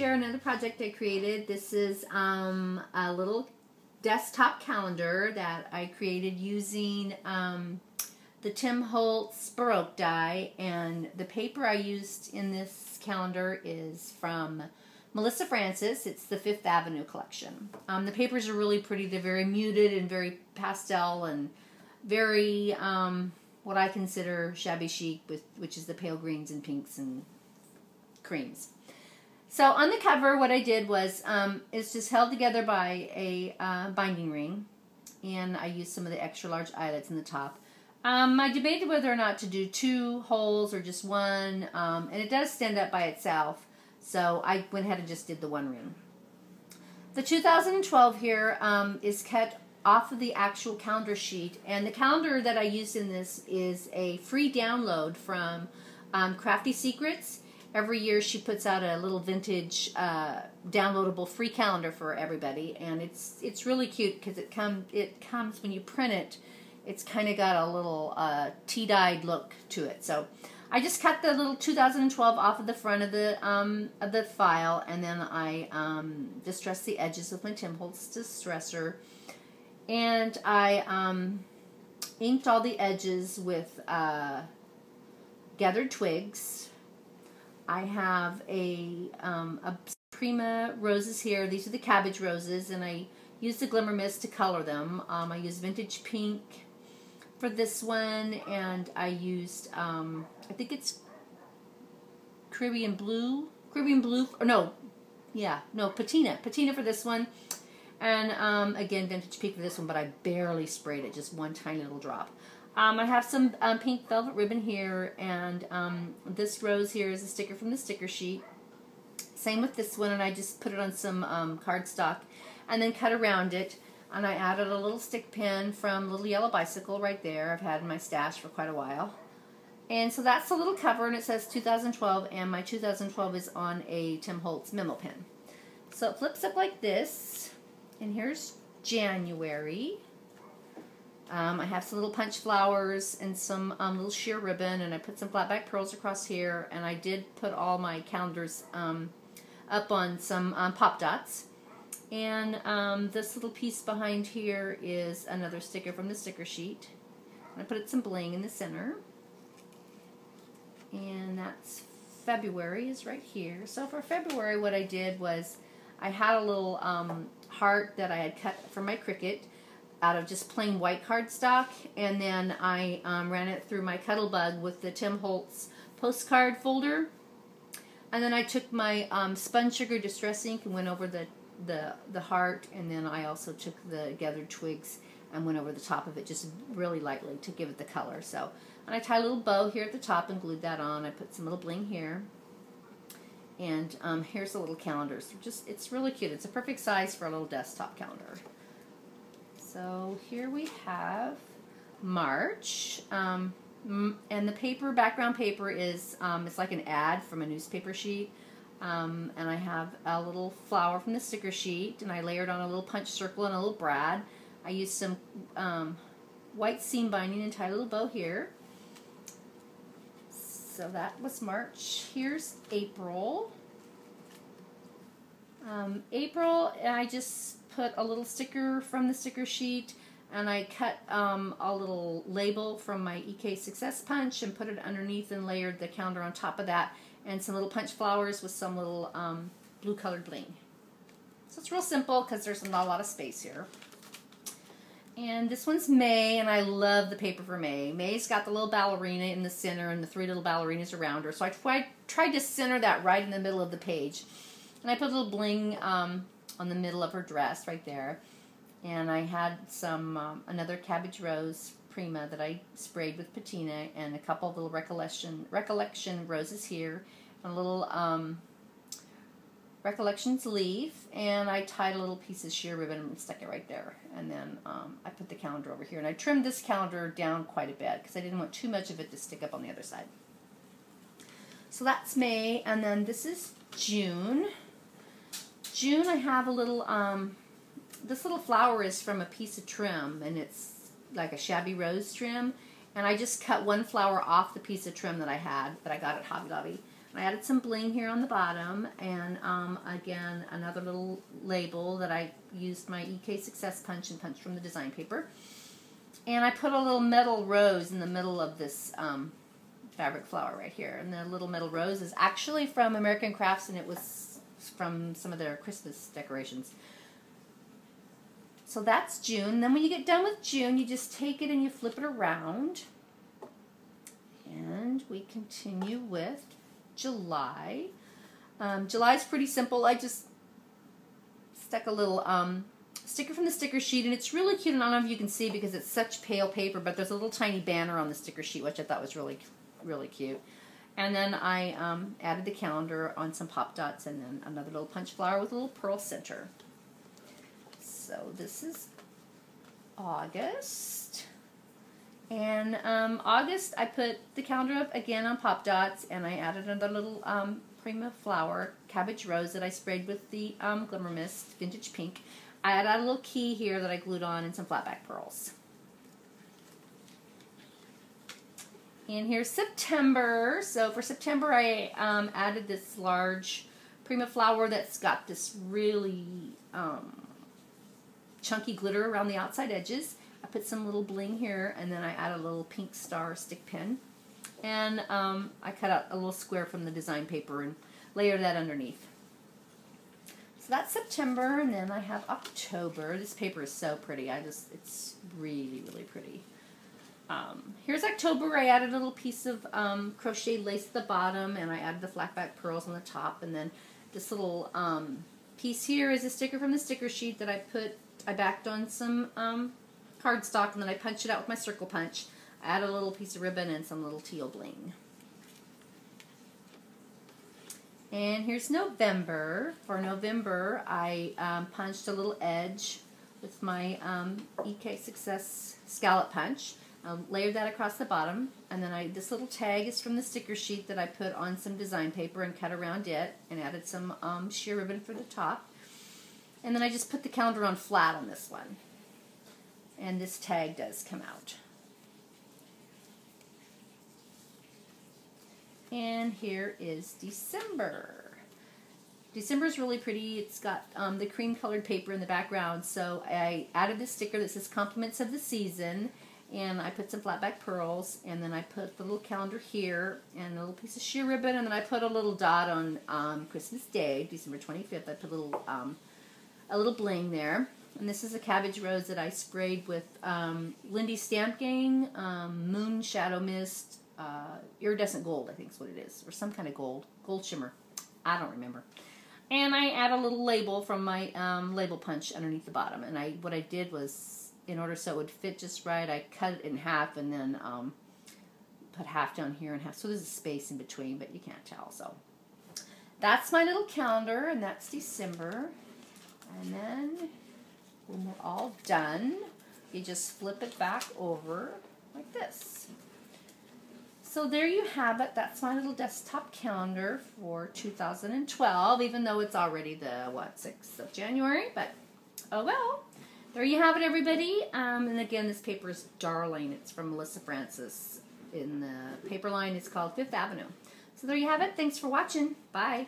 share another project I created. This is a little desktop calendar that I created using the Tim Hotz Baroque die, and the paper I used in this calendar is from Melissa Francis. It's the Fifth Avenue collection. The papers are really pretty. They're very muted and very pastel and very what I consider shabby chic, which is the pale greens and pinks and creams. So on the cover, what I did was it's just held together by a binding ring, and I used some of the extra large eyelets in the top. I debated whether or not to do 2 holes or just 1, and it does stand up by itself, so I went ahead and just did the 1 ring. The 2012 here is cut off of the actual calendar sheet, and the calendar that I used in this is a free download from Crafty Secrets. Every year she puts out a little vintage downloadable free calendar for everybody, and it's really cute because it comes when you print it. It's kind of got a little tea-dyed look to it. So I just cut the little 2012 off of the front of the file, and then I distressed the edges with my Tim Holtz Distresser, and I inked all the edges with gathered twigs. I have a Prima roses here. These are the cabbage roses, and I used the Glimmer Mist to color them. I used vintage pink for this one, and I used I think it's Caribbean blue, patina for this one, and again vintage pink for this one, but I barely sprayed it, just one tiny little drop. I have some pink velvet ribbon here, and this rose here is a sticker from the sticker sheet. Same with this one, and I just put it on some cardstock and then cut around it, and I added a little stick pin from Little Yellow Bicycle right there. I've had in my stash for quite a while. And so that's the little cover, and it says 2012, and my 2012 is on a Tim Holtz memo pen. So it flips up like this, and here's January. I have some little punch flowers and some little sheer ribbon, and I put some flat back pearls across here, and I did put all my calendars up on some pop dots. And this little piece behind here is another sticker from the sticker sheet. I put some bling in the center. And that's February is right here. So for February, what I did was I had a little heart that I had cut from my Cricut out of just plain white cardstock, and then I ran it through my Cuttlebug with the Tim Holtz postcard folder, and then I took my spun sugar distress ink and went over the heart, and then I also took the gathered twigs and went over the top of it just really lightly to give it the color. So, and I tied a little bow here at the top and glued that on. I put some little bling here, and here's the little calendar. So it's really cute. It's a perfect size for a little desktop calendar. So here we have March, and the paper, background paper is, it's like an ad from a newspaper sheet, and I have a little flower from the sticker sheet, and I layered on a little punch circle and a little brad. I used some white seam binding and tied a little bow here. So that was March. Here's April. April, I just put a little sticker from the sticker sheet, and I cut a little label from my EK Success Punch and put it underneath and layered the calendar on top of that, and some little punch flowers with some little blue colored bling. So it's real simple because there's not a lot of space here. And this one's May, and I love the paper for May. May's got the little ballerina in the center and the 3 little ballerinas around her, so I tried to center that right in the middle of the page. And I put a little bling on the middle of her dress right there, and I had some another cabbage rose Prima that I sprayed with patina, and a couple of little recollection roses here, and a little recollections leaf, and I tied a little piece of sheer ribbon and stuck it right there, and then I put the calendar over here, and I trimmed this calendar down quite a bit because I didn't want too much of it to stick up on the other side. So that's May, and then this is June. June, I have a little, this little flower is from a piece of trim, and it's like a Shabby rose trim, and I just cut one flower off the piece of trim that I got at Hobby Lobby. I added some bling here on the bottom, and again, another little label that I used my EK Success punch and punched from the design paper. And I put a little metal rose in the middle of this fabric flower right here. And the little metal rose is actually from American Crafts, and it was from some of their Christmas decorations. So that's June. Then when you get done with June, you just take it and you flip it around. And we continue with July. July's pretty simple. I just stuck a little sticker from the sticker sheet, and it's really cute. And I don't know if you can see because it's such pale paper, but there's a little tiny banner on the sticker sheet, which I thought was really, really cute. And then I added the calendar on some pop dots, and then another little punch flower with a little pearl center. So this is August. And August, I put the calendar up again on pop dots, and I added another little Prima flower, cabbage rose, that I sprayed with the Glimmer Mist Vintage Pink. I added a little key here that I glued on, and some flat back pearls. And here's September. So for September, I added this large Prima flower that's got this really chunky glitter around the outside edges. I put some little bling here, and then I added a little pink star stick pin. And I cut out a little square from the design paper and layered that underneath. So that's September, and then I have October. This paper is so pretty. It's really, really pretty. Here's October. I added a little piece of crochet lace at the bottom, and I added the flat back pearls on the top, and then this little piece here is a sticker from the sticker sheet that I backed on some cardstock, and then I punched it out with my circle punch. I added a little piece of ribbon and some little teal bling. And here's November. For November, I punched a little edge with my EK Success scallop punch. Layered that across the bottom, and then this little tag is from the sticker sheet that I put on some design paper and cut around it, and added some sheer ribbon for the top. And then I just put the calendar on flat on this one. And this tag does come out. And here is December. December is really pretty. It's got the cream colored paper in the background, so I added this sticker that says Compliments of the Season, and I put some flat back pearls, and then I put the little calendar here, and a little piece of sheer ribbon, and then I put a little dot on Christmas Day, December 25th. I put a little bling there. And this is a cabbage rose that I sprayed with Lindy's Stamp Gang, Moon Shadow Mist, Iridescent Gold, I think is what it is, or some kind of gold shimmer. I don't remember. And I add a little label from my label punch underneath the bottom. And what I did was, in order so it would fit just right, I cut it in half and then put half down here and half. So there's a space in between, but you can't tell. So that's my little calendar, and that's December. And then when we're all done, you just flip it back over like this. So there you have it. That's my little desktop calendar for 2012, even though it's already the, 6th of January, but oh well. There you have it, everybody. And again, this paper is darling. It's from Melissa Francis. In the paper line, it's called Fifth Avenue. So there you have it. Thanks for watching. Bye.